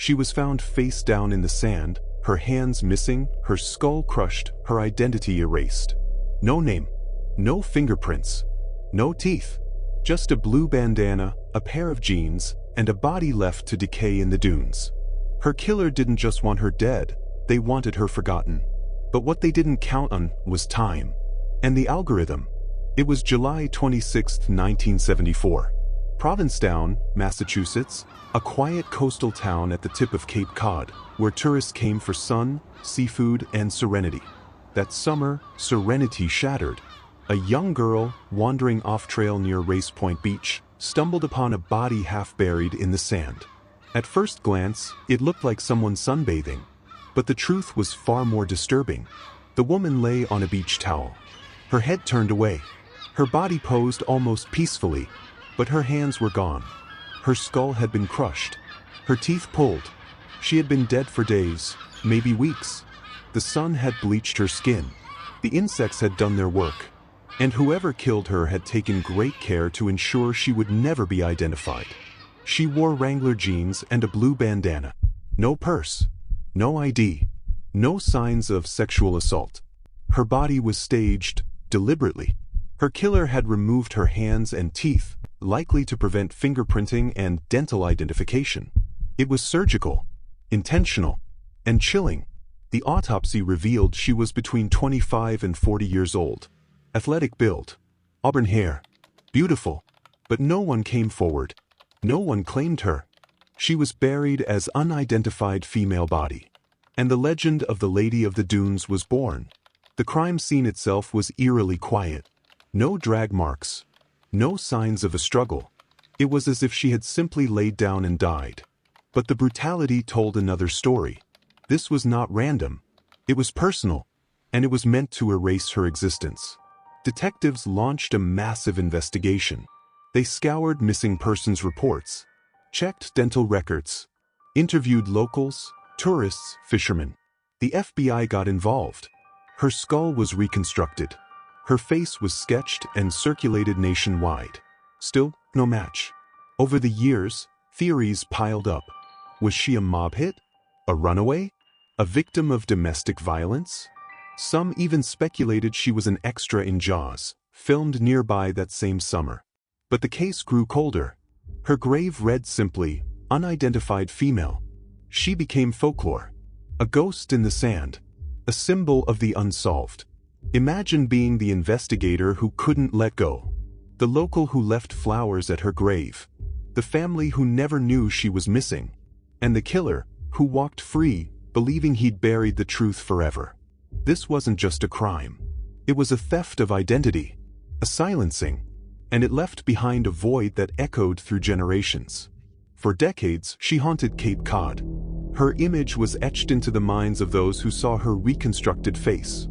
She was found face down in the sand, her hands missing, her skull crushed, her identity erased. No name, no fingerprints, no teeth, just a blue bandana, a pair of jeans, and a body left to decay in the dunes. Her killer didn't just want her dead, they wanted her forgotten. But what they didn't count on was time. And the algorithm. It was July 26, 1974. Provincetown, Massachusetts, a quiet coastal town at the tip of Cape Cod, where tourists came for sun, seafood, and serenity. That summer, serenity shattered. A young girl, wandering off-trail near Race Point Beach, stumbled upon a body half buried in the sand. At first glance, it looked like someone sunbathing. But the truth was far more disturbing. The woman lay on a beach towel, her head turned away. Her body posed almost peacefully, but her hands were gone. Her skull had been crushed, her teeth pulled. She had been dead for days, maybe weeks. The sun had bleached her skin. The insects had done their work. And whoever killed her had taken great care to ensure she would never be identified. She wore Wrangler jeans and a blue bandana. No purse. No ID. No signs of sexual assault. Her body was staged, deliberately. Her killer had removed her hands and teeth, likely to prevent fingerprinting and dental identification. It was surgical, intentional, and chilling. The autopsy revealed she was between 25 and 40 years old. Athletic build, auburn hair, beautiful, but no one came forward. No one claimed her. She was buried as unidentified female body. And the legend of the Lady of the Dunes was born. The crime scene itself was eerily quiet. No drag marks. No signs of a struggle. It was as if she had simply laid down and died. But the brutality told another story. This was not random. It was personal. And it was meant to erase her existence. Detectives launched a massive investigation. They scoured missing persons reports, checked dental records, interviewed locals, tourists, fishermen. The FBI got involved. Her skull was reconstructed. Her face was sketched and circulated nationwide. Still, no match. Over the years, theories piled up. Was she a mob hit? A runaway? A victim of domestic violence? Some even speculated she was an extra in Jaws, filmed nearby that same summer. But the case grew colder. Her grave read simply, unidentified female. She became folklore. A ghost in the sand. A symbol of the unsolved. Imagine being the investigator who couldn't let go. The local who left flowers at her grave. The family who never knew she was missing. And the killer, who walked free, believing he'd buried the truth forever. This wasn't just a crime. It was a theft of identity. A silencing. And it left behind a void that echoed through generations. For decades, she haunted Cape Cod. Her image was etched into the minds of those who saw her reconstructed face.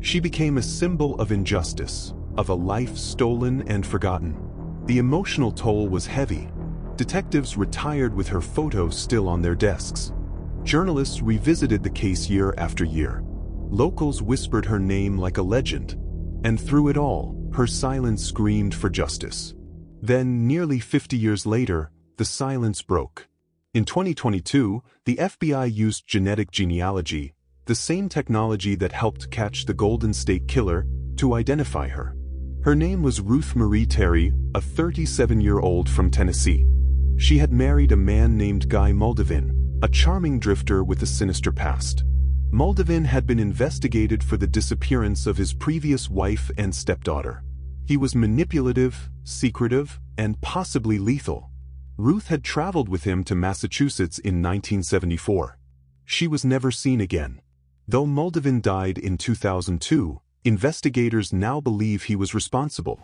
She became a symbol of injustice, of a life stolen and forgotten. The emotional toll was heavy. Detectives retired with her photo still on their desks. Journalists revisited the case year after year. Locals whispered her name like a legend. And through it all, her silence screamed for justice. Then, nearly 50 years later, the silence broke. In 2022, the FBI used genealogy, the same technology that helped catch the Golden State Killer, to identify her. Her name was Ruth Marie Terry, a 37-year-old from Tennessee. She had married a man named Guy Moldavin, a charming drifter with a sinister past. Moldavin had been investigated for the disappearance of his previous wife and stepdaughter. He was manipulative, secretive, and possibly lethal. Ruth had traveled with him to Massachusetts in 1974. She was never seen again. Though Moldavin died in 2002, investigators now believe he was responsible.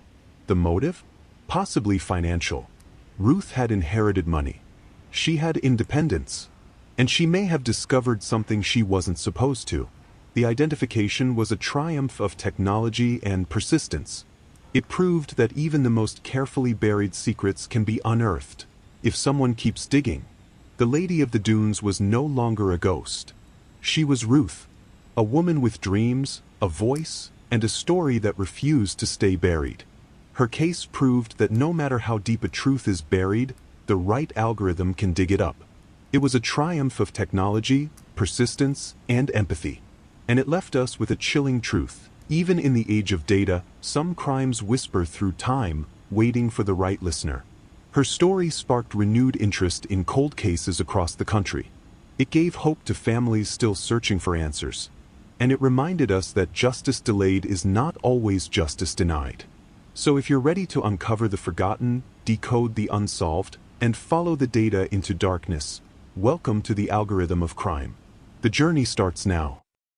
The motive? Possibly financial. Ruth had inherited money. She had independence. And she may have discovered something she wasn't supposed to. The identification was a triumph of technology and persistence. It proved that even the most carefully buried secrets can be unearthed, if someone keeps digging. The Lady of the Dunes was no longer a ghost. She was Ruth, a woman with dreams, a voice, and a story that refused to stay buried. Her case proved that no matter how deep a truth is buried, the right algorithm can dig it up. It was a triumph of technology, persistence, and empathy. And it left us with a chilling truth. Even in the age of data, some crimes whisper through time, waiting for the right listener. Her story sparked renewed interest in cold cases across the country. It gave hope to families still searching for answers. And it reminded us that justice delayed is not always justice denied. So if you're ready to uncover the forgotten, decode the unsolved, and follow the data into darkness, welcome to the algorithm of crime. The journey starts now.